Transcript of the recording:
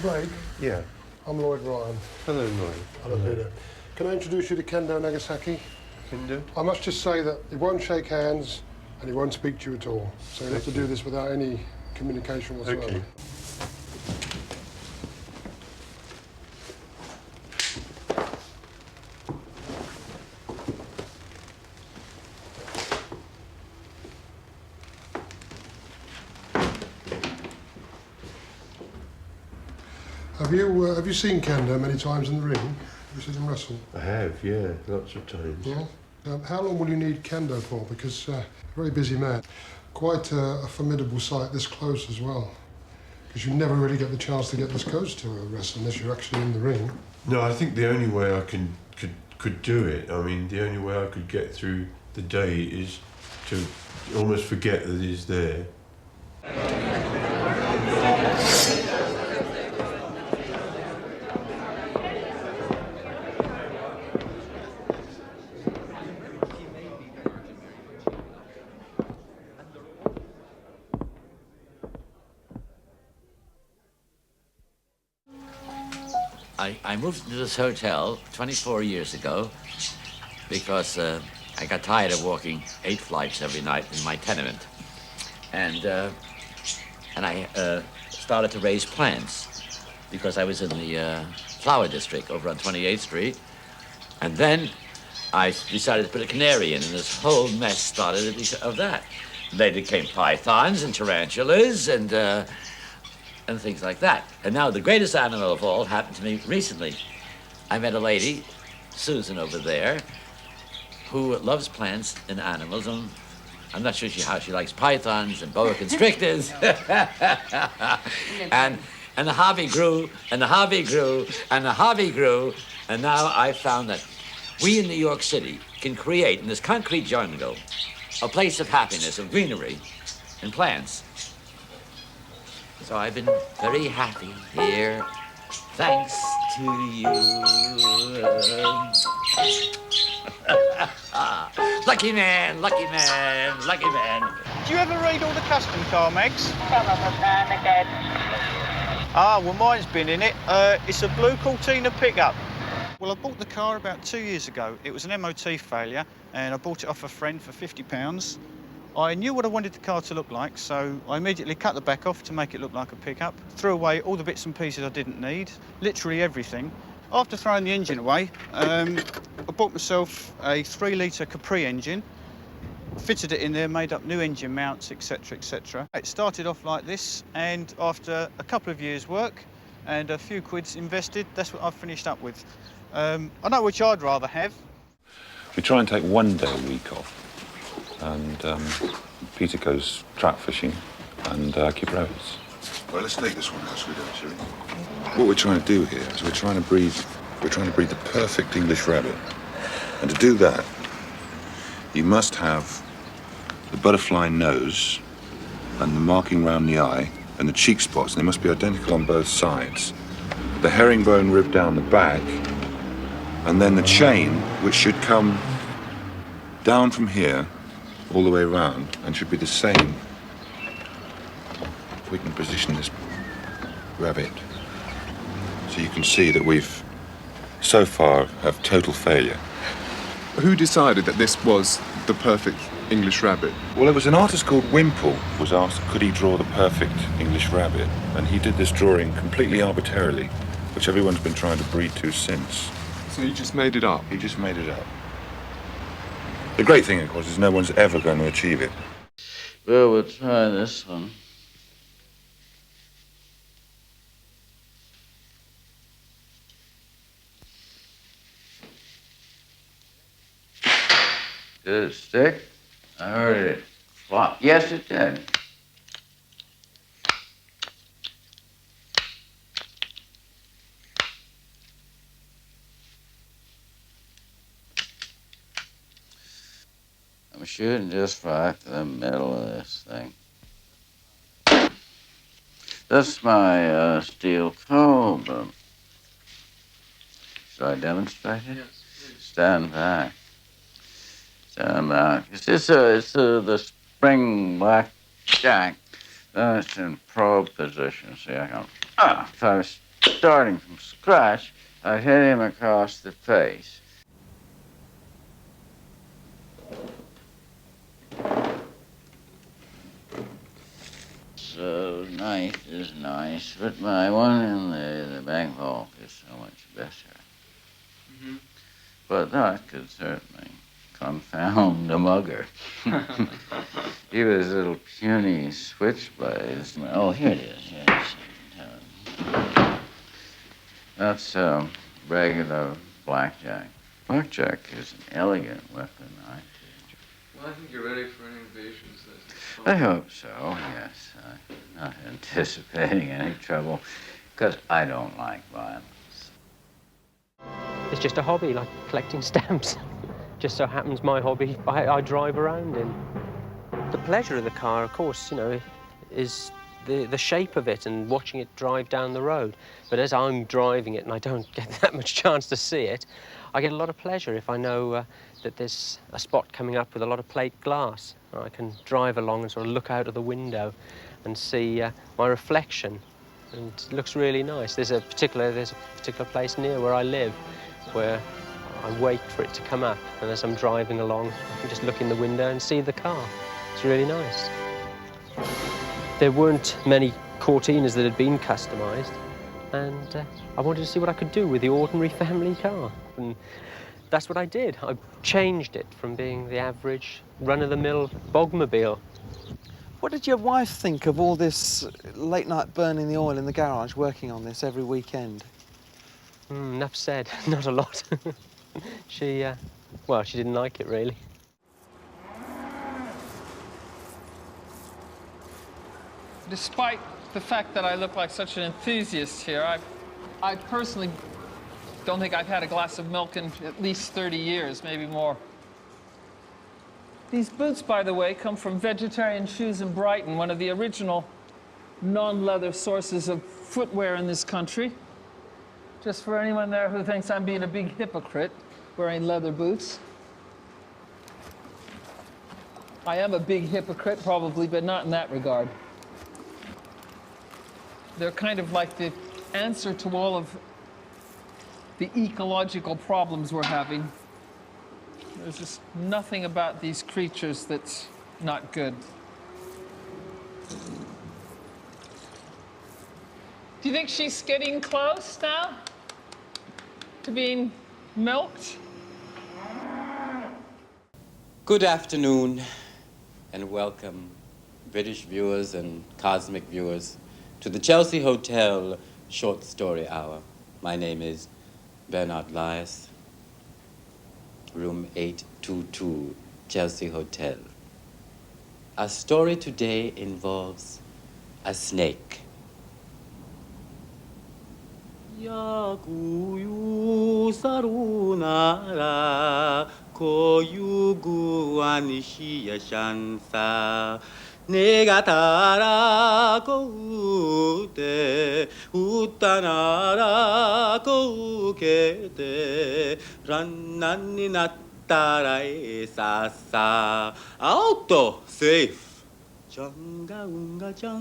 break? Yeah. I'm Lloyd Ryan. Hello, Lloyd. Hello, Peter. Can I introduce you to Kendo Nagasaki? Kendo? I must just say that he won't shake hands and he won't speak to you at all. So you'll have to do this without any communication whatsoever. Okay. Have you seen Kendo many times in the ring? Have you seen him wrestle? I have, yeah, lots of times. Yeah? How long will you need Kendo for? Because a very busy man. Quite a formidable sight this close as well. Because you never really get the chance to get this close to a wrestle unless you're actually in the ring. No, I think the only way I could do it, I mean, the only way I could get through the day is to almost forget that he's there. I moved into this hotel 24 years ago because I got tired of walking 8 flights every night in my tenement. And I started to raise plants because I was in the flower district over on 28th Street. And then I decided to put a canary in, and this whole mess started of that. Later came pythons and tarantulas and things like that. And now the greatest animal of all happened to me recently. I met a lady, Susan over there, who loves plants and animals, and I'm not sure how she likes pythons and boa constrictors. and the hobby grew, and the hobby grew, and the hobby grew, and now I found that we in New York City can create in this concrete jungle a place of happiness, of greenery and plants. So I've been very happy here, thanks to you. Lucky man, lucky man, lucky man. Do you ever read all the custom car mags? Well, mine's been in it. It's a blue Cortina pickup. Well, I bought the car about 2 years ago. It was an MOT failure, and I bought it off a friend for £50. I knew what I wanted the car to look like, so I immediately cut the back off to make it look like a pickup, threw away all the bits and pieces I didn't need, literally everything. After throwing the engine away, I bought myself a 3-litre Capri engine, fitted it in there, made up new engine mounts, etc, etc. It started off like this, and after a couple of years' work and a few quids invested, that's what I've finished up with. I know which I'd rather have. We try and take one day a week off. And Peter goes trout fishing, and I keep rabbits. Well, let's take this one as we do, shall we? What we're trying to do here is we're trying to breed the perfect English rabbit. And to do that, you must have the butterfly nose and the marking round the eye and the cheek spots, and they must be identical on both sides. The herringbone rib down the back, and then the chain, which should come down from here all the way around and should be the same. If we can position this rabbit so you can see that we've so far have total failure. Who decided that this was the perfect English rabbit? Well, there was an artist called Wimple was asked could he draw the perfect English rabbit, and he did this drawing completely arbitrarily, which everyone's been trying to breed to since. So you just made it up? He just made it up. The great thing, of course, is no one's ever going to achieve it. Well, we'll try this one. Did it stick? I heard it flop. Yes, it did. I'm shooting just right to the middle of this thing. This is my steel cobra. Should I demonstrate it? Yes, please. Stand back. Stand back. It's the spring blackjack. It's in probe position. See, I can. If I starting from scratch, I hit him across the face. So nice is nice, but my one in the bank vault is so much better. Mm-hmm. But that could certainly confound a mugger. He was a little puny switchblade. Oh, here it is. Yes. That's regular blackjack. Blackjack is an elegant weapon, I think. Well, I think you're ready for an invasion, so I hope so, yes. I'm not anticipating any trouble, because I don't like violence. It's just a hobby, like collecting stamps. Just so happens my hobby, I drive around in. The pleasure of the car, of course, you know, is the shape of it and watching it drive down the road. But as I'm driving it and I don't get that much chance to see it, I get a lot of pleasure if I know that there's a spot coming up with a lot of plate glass. I can drive along and sort of look out of the window and see my reflection, and it looks really nice. There's a particular place near where I live where I wait for it to come up, and as I'm driving along, I can just look in the window and see the car. It's really nice. There weren't many Cortinas that had been customised, and I wanted to see what I could do with the ordinary family car. And that's what I did. I changed it from being the average run-of-the-mill bogmobile. What did your wife think of all this late night burning the oil in the garage, working on this every weekend? Enough said, not a lot. She didn't like it, really. despite the fact that I look like such an enthusiast here, I personally don't think I've had a glass of milk in at least 30 years, maybe more. These boots, by the way, come from Vegetarian Shoes in Brighton, one of the original non-leather sources of footwear in this country. Just for anyone there who thinks I'm being a big hypocrite wearing leather boots. I am a big hypocrite, probably, but not in that regard. They're kind of like the answer to all of the ecological problems we're having. There's just nothing about these creatures that's not good. Do you think she's getting close now to being milked? Good afternoon and welcome, British viewers and cosmic viewers, to the Chelsea Hotel Short Story Hour. My name is Bernard Lyas, room 822, Chelsea Hotel. Our story today involves a snake. 야구유 사루나라 고유구안 시야샨사 내가 달아고 우대 웃다나라고 우게대 란난니 나따라에 싸싸 아웃도 세이프 정가운가정